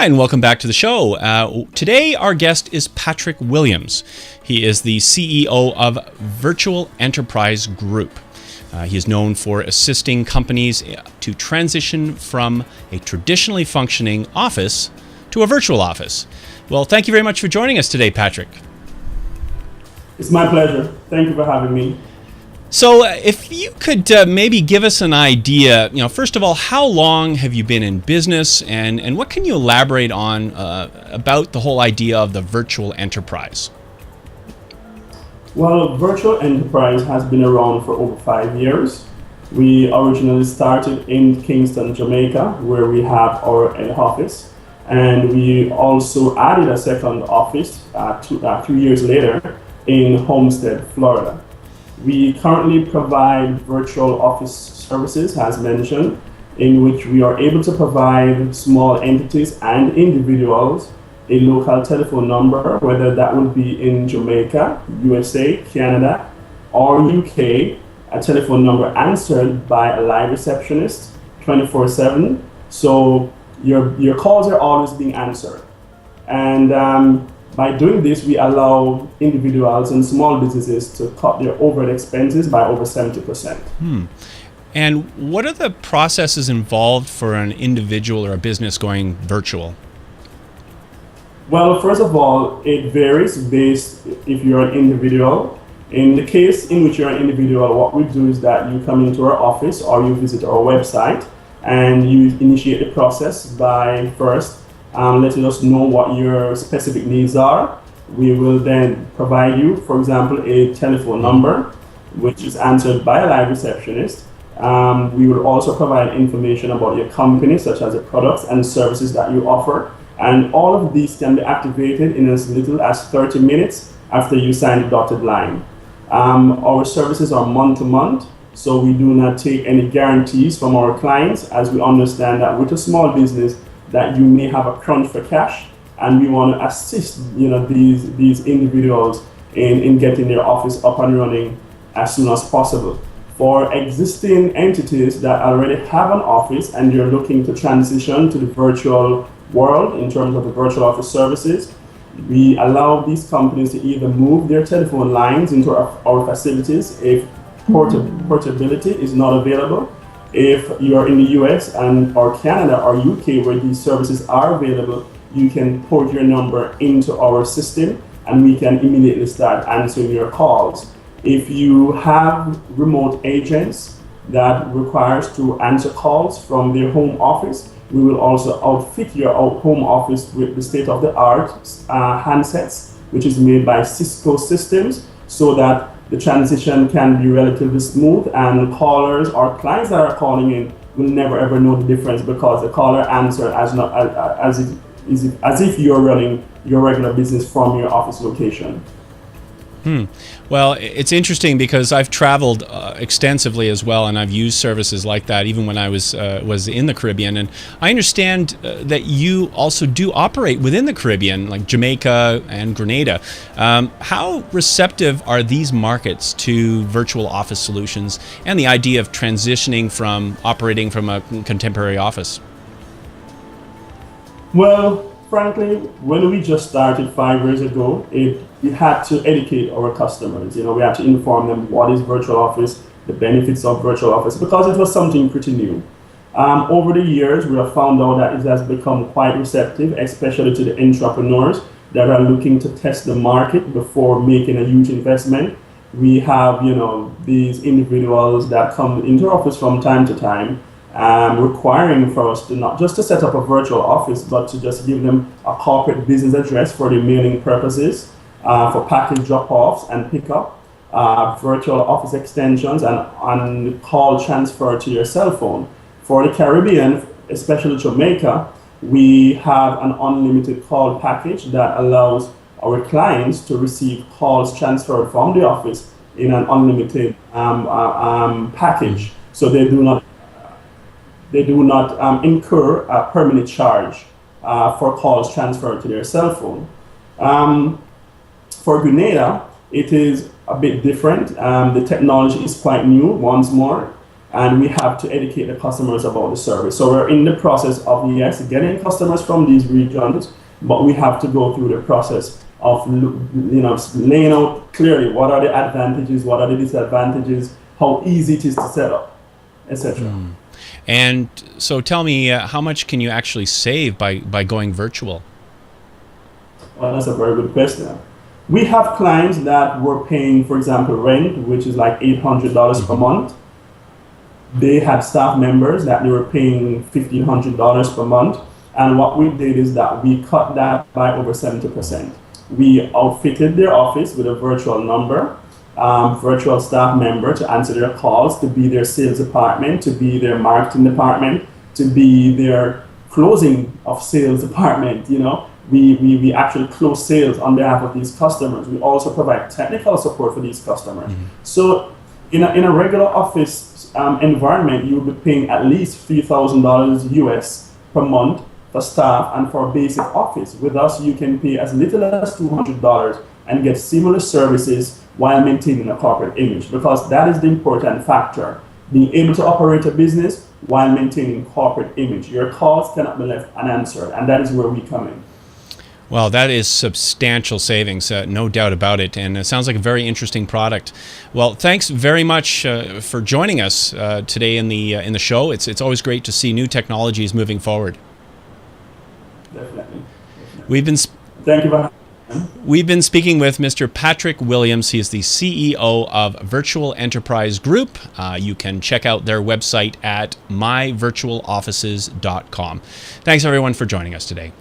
Hi, and welcome back to the show. Today, our guest is Patrick Williams. He is the CEO of Virtual Enterprise Group. He is known for assisting companies to transition from a traditionally functioning office to a virtual office. Well, thank you very much for joining us today, Patrick. It's my pleasure. Thank you for having me. So if you could maybe give us an idea, first of all, how long have you been in business, and what can you elaborate on about the whole idea of the virtual enterprise? Well, virtual enterprise has been around for over 5 years. We originally started in Kingston, Jamaica, where we have our head office. And we also added a second office 2 years later in Homestead, Florida. We currently provide virtual office services, as mentioned, in which we are able to provide small entities and individuals a local telephone number, whether that would be in Jamaica, USA, Canada, or UK, a telephone number answered by a live receptionist 24/7. So your calls are always being answered. And by doing this, we allow individuals and small businesses to cut their overhead expenses by over 70%. And what are the processes involved for an individual or a business going virtual? Well, first of all, it varies based if you're an individual. In the case in which you're an individual, what we do is that you come into our office or you visit our website and you initiate the process by first letting us know what your specific needs are. We will then provide you, for example, a telephone number, which is answered by a live receptionist. We will also provide information about your company, such as the products and services that you offer. And all of these can be activated in as little as 30 minutes after you sign the dotted line. Our services are month to month, so we do not take any guarantees from our clients, as we understand that with a small business, that you may have a crunch for cash, and we want to assist these individuals in getting their office up and running as soon as possible. For existing entities that already have an office and you're looking to transition to the virtual world in terms of the virtual office services, we allow these companies to either move their telephone lines into our facilities if portability is not available. If you are in the US or Canada or UK where these services are available, you can port your number into our system and we can immediately start answering your calls. If you have remote agents that requires to answer calls from their home office, we will also outfit your home office with the state-of-the-art handsets, which is made by Cisco Systems, so that the transition can be relatively smooth, and callers or clients that are calling in will never ever know the difference, because the caller answered as if you're running your regular business from your office location. Well, it's interesting because I've traveled extensively as well, and I've used services like that even when I was in the Caribbean. And I understand that you also do operate within the Caribbean, like Jamaica and Grenada. How receptive are these markets to virtual office solutions and the idea of transitioning from operating from a contemporary office? Well, frankly, when we just started 5 years ago, we had to educate our customers. We had to inform them what is virtual office, the benefits of virtual office, because it was something pretty new. Over the years, we have found out that it has become quite receptive, especially to the entrepreneurs that are looking to test the market before making a huge investment. We have, these individuals that come into our office from time to time, requiring for us to not just to set up a virtual office, but to just give them a corporate business address for the mailing purposes, for package drop-offs and pickup, virtual office extensions, and call transfer to your cell phone. For the Caribbean, especially Jamaica, we have an unlimited call package that allows our clients to receive calls transferred from the office in an unlimited package. So they do not incur a permanent charge for calls transferred to their cell phone. For Grenada, it is a bit different. The technology is quite new, once more. and we have to educate the customers about the service. So we're in the process of, yes, getting customers from these regions, but we have to go through the process of, laying out clearly what are the advantages, what are the disadvantages, how easy it is to set up, etc. And so tell me, how much can you actually save by going virtual? Well, that's a very good question. We have clients that were paying, for example, rent, which is like $800 per month. They had staff members that they were paying $1,500 per month. And what we did is that we cut that by over 70%. We outfitted their office with a virtual number, virtual staff member to answer their calls, to be their sales department, to be their marketing department, to be their closing of sales department. We actually close sales on behalf of these customers. We also provide technical support for these customers. So in a regular office environment, you will be paying at least $3,000 US per month for staff and for basic office. With us, you can pay as little as $200 and get similar services while maintaining a corporate image, because that is the important factor. Being able to operate a business while maintaining corporate image. Your calls cannot be left unanswered, and that is where we come in. Well, that is substantial savings, no doubt about it, and it sounds like a very interesting product. Well, thanks very much for joining us today in the show. It's always great to see new technologies moving forward. Definitely. Thank you. Much. We've been speaking with Mr. Patrick Williams. He is the CEO of Virtual Enterprise Group. You can check out their website at myvirtualoffices.com. Thanks everyone for joining us today.